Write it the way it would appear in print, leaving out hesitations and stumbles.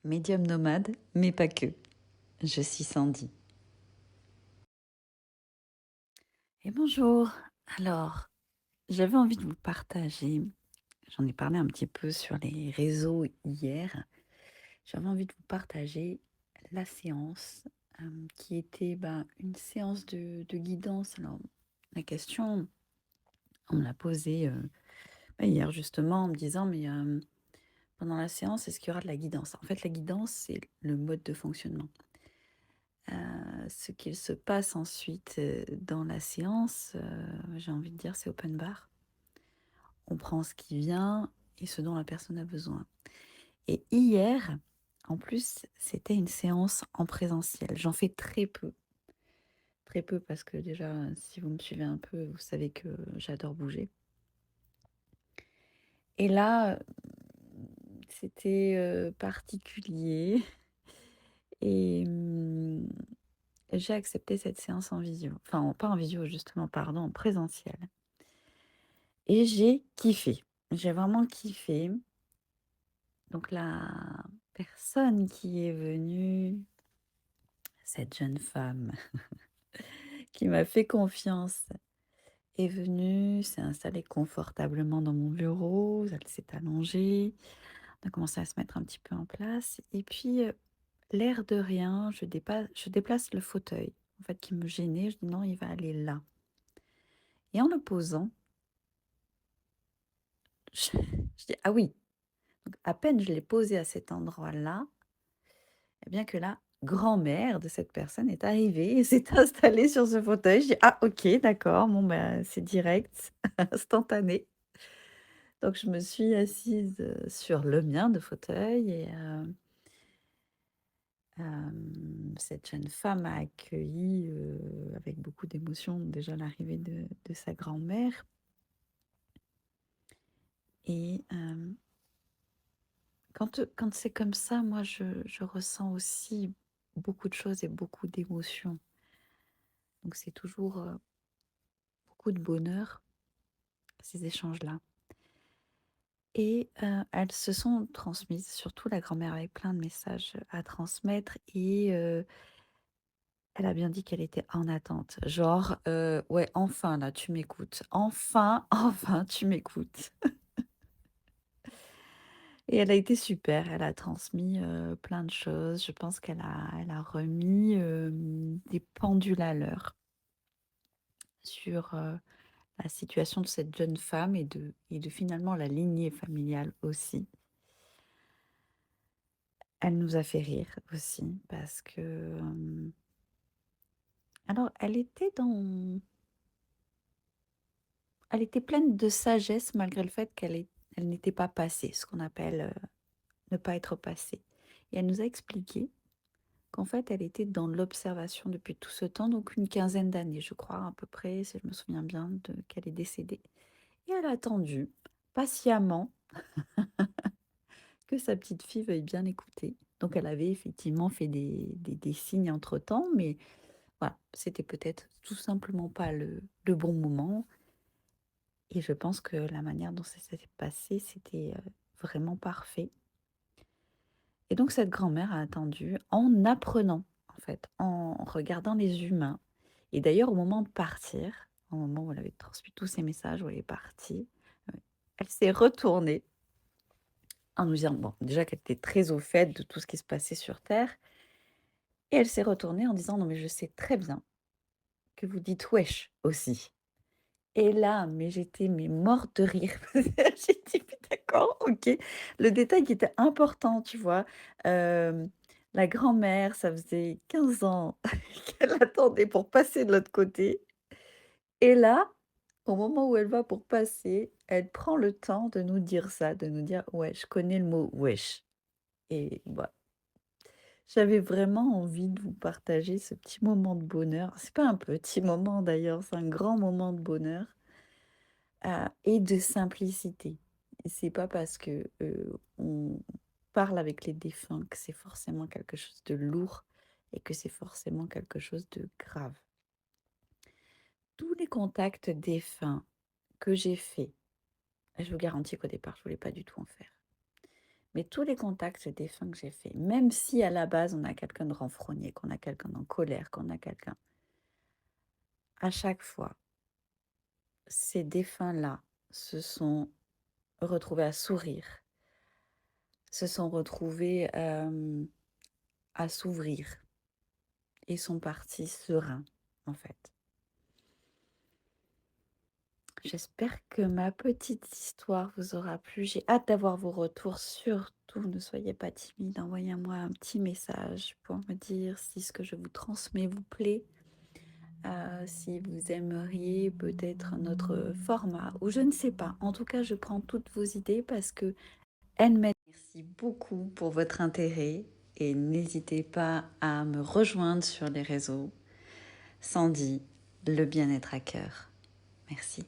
Médium nomade, mais pas que. Je suis Sandy. Et bonjour. Alors, j'avais envie de vous partager, j'en ai parlé un petit peu sur les réseaux hier, j'avais envie de vous partager la séance qui était une séance de guidance. Alors, la question, on me l'a posée hier justement en me disant, mais pendant la séance, est-ce qu'il y aura de la guidance? En fait, la guidance, c'est le mode de fonctionnement. Ce qu'il se passe ensuite, dans la séance, j'ai envie de dire, c'est open bar. On prend ce qui vient et ce dont la personne a besoin. Et hier, en plus, c'était une séance en présentiel. J'en fais très peu parce que déjà, si vous me suivez un peu, vous savez que j'adore bouger. Et là, c'était, particulier et j'ai accepté cette séance en visio. Enfin, pas en visio justement, pardon, en présentiel. Et j'ai kiffé. J'ai vraiment kiffé. Donc la personne qui est venue, cette jeune femme qui m'a fait confiance, est venue, s'est installée confortablement dans mon bureau, elle s'est allongée, on a commencé à se mettre un petit peu en place. Et puis, l'air de rien, je déplace le fauteuil, en fait, qui me gênait. Je dis non, il va aller là. Et en le posant, je, je dis ah oui. Donc, à peine je l'ai posé à cet endroit-là, et bien que la grand-mère de cette personne est arrivée et s'est installée sur ce fauteuil. Je dis: «Ah OK, d'accord, bon, bah, c'est direct, instantané». Donc je me suis assise, sur le mien de fauteuil et cette jeune femme a accueilli, avec beaucoup d'émotion déjà l'arrivée de sa grand-mère et quand c'est comme ça, moi je ressens aussi beaucoup de choses et beaucoup d'émotions. Donc c'est toujours, beaucoup de bonheur, ces échanges-là. Et elles se sont transmises, surtout la grand-mère avec plein de messages à transmettre et elle a bien dit qu'elle était en attente. Genre, «Ouais, enfin là, tu m'écoutes. Enfin, enfin, tu m'écoutes». Et elle a été super, elle a transmis, plein de choses. Je pense qu'elle a remis, des pendules à l'heure sur, la situation de cette jeune femme et de finalement la lignée familiale aussi. Elle nous a fait rire aussi parce que, alors elle était pleine de sagesse malgré le fait elle n'était pas passée, ce qu'on appelle, ne pas être passée. Et elle nous a expliqué qu'en fait, elle était dans l'observation depuis tout ce temps, donc une quinzaine d'années, je crois, à peu près, si je me souviens bien, de qu'elle est décédée. Et elle a attendu patiemment que sa petite fille veuille bien l'écouter. Donc elle avait effectivement fait des signes entre-temps, mais voilà, c'était peut-être tout simplement pas le bon moment et je pense que la manière dont ça s'est passé, c'était, vraiment parfait et donc cette grand-mère a attendu en apprenant, en fait, en regardant les humains et d'ailleurs au moment de partir, au moment où elle avait transmis tous ces messages, où elle est partie, elle s'est retournée en nous disant, bon, déjà qu'elle était très au fait de tout ce qui se passait sur terre et elle s'est retournée en disant: «Non mais je sais très bien que vous dites wesh aussi». Et là, mais j'étais mais morte de rire. J'ai dit: «Mais d'accord, OK». Le détail qui était important, tu vois? Hem, la grand-mère, ça faisait 15 ans qu'elle attendait pour passer de l'autre côté et là, au moment où elle va pour passer, elle prend le temps de nous dire ça, de nous dire: «Ouais, je connais le mot wesh» et bah, j'avais vraiment envie de vous partager ce petit moment de bonheur. C'est pas un petit moment d'ailleurs, c'est un grand moment de bonheur. Et de simplicité. C'est pas parce que, on parle avec les défunts que c'est forcément quelque chose de lourd et que c'est forcément quelque chose de grave. Tous les contacts défunts que j'ai faits, et je vous garantis qu'au départ, je voulais pas du tout en faire. Mais tous les contacts défunts que j'ai faits, même si à la base on a quelqu'un de renfrogné, qu'on a quelqu'un en colère, qu'on a quelqu'un, à chaque fois, ces défunts-là se sont retrouvés à sourire, se sont retrouvés à s'ouvrir et sont partis sereins, en fait. J'espère que ma petite histoire vous aura plu. J'ai hâte d'avoir vos retours. Surtout, ne soyez pas timide. Envoyez-moi un petit message pour me dire si ce que je vous transmets vous plaît. Si vous aimeriez peut-être un autre format ou je ne sais pas. En tout cas, je prends toutes vos idées parce que elles m'aident. Merci beaucoup pour votre intérêt et n'hésitez pas à me rejoindre sur les réseaux. Sandy, le bien-être à cœur. Merci.